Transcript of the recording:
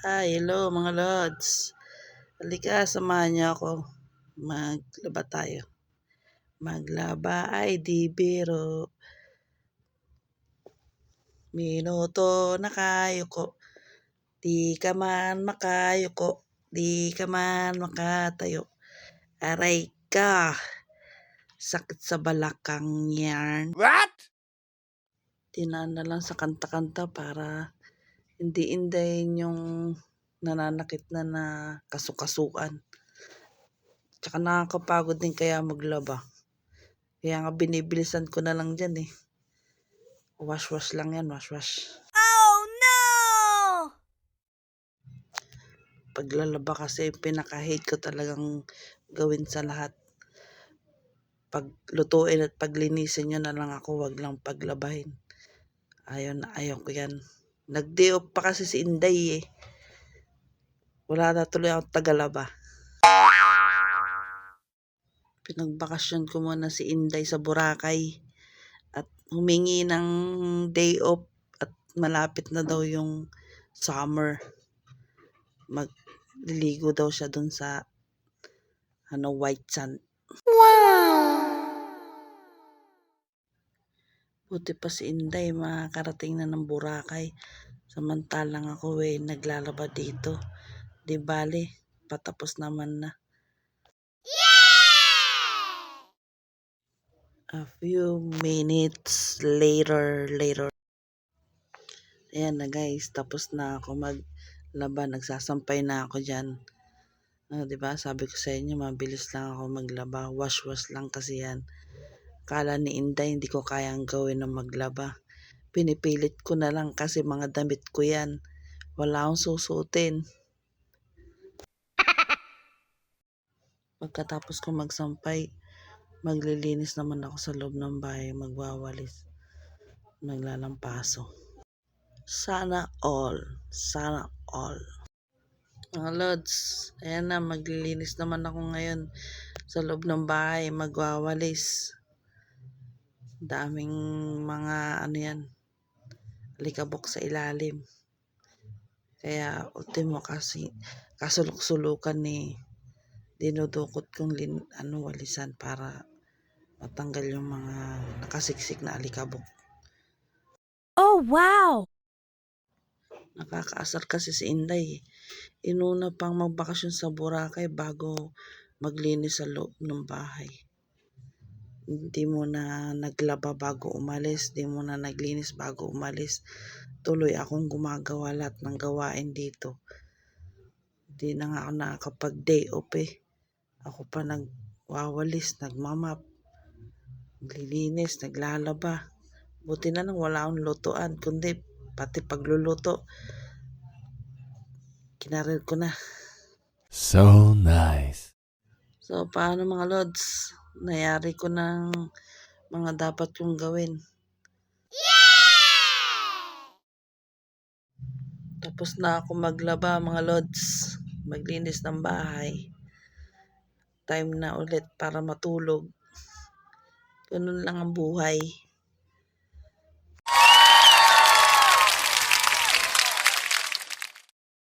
Hello mga lods. Halika, samahan niyo ako. Maglaba tayo. Maglaba ay di biro. Minuto na kayuko. Di ka man makayuko. Di ka man makatayo. Aray ka. Sakit sa balakang yan. What? Tinaan na lang sa kanta-kanta para hindi indayin yung nananakit na kasukasuan. Tsaka nakakapagod din kaya maglaba. Kaya nga binibilisan ko na lang dyan eh. Wash-wash lang yan, wash-wash. Oh no! Paglalaba kasi pinaka-hate ko talagang gawin sa lahat. Paglutuin at paglinisin nyo na lang ako, wag lang paglabahin. Ayaw ko yan. Nag-day off pa kasi si Inday eh. Wala na tuloy akong tagalaba. Pinagbakasyon ko muna si Inday sa Boracay at humingi ng day off at malapit na daw yung summer. Magliligo daw siya dun sa white sand. Wow! Buti pa si Inday makarating na ng Boracay. Samantalang ako naglalaba dito. Di bale, patapos naman na. A few minutes later. Ayan na guys, tapos na ako maglaba. Nagsasampay na ako dyan. Diba? Sabi ko sa inyo, mabilis lang ako maglaba. Wash-wash lang kasi yan. Kala ni Inday, hindi ko kayang gawin na maglaba. Pinipilit ko na lang kasi mga damit ko yan. Wala akong susutin. Pagkatapos ko magsampay, maglilinis naman ako sa loob ng bahay, magwawalis, maglalampaso. Sana all. Mga lods, ayan na, maglilinis naman ako ngayon sa loob ng bahay, magwawalis. Daming mga alikabok sa ilalim. Kaya ultimo kasi kasulok-sulukan dinudukot kong walisan para matanggal yung mga nakasiksik na alikabok. Oh wow! Nakakaasar kasi si Inday. Inuna pang magbakasyon sa Boracay bago maglinis sa loob ng bahay. Hindi mo na naglaba bago umalis, hindi mo na naglinis bago umalis. Tuloy akong gumagawa lahat ng gawain dito. Hindi na nga ako nakakapag-day off eh. Ako pa nagwawalis, nagmamap, naglilinis, naglalaba. Buti na lang wala akong lutuan, kundi pati pagluluto, kinaril ko na. So nice. So, paano mga lods? Nayari ko ng mga dapat kong gawin. Tapos na ako maglaba mga lods. Maglinis ng bahay. Time na ulit para matulog. Ganun lang ang buhay.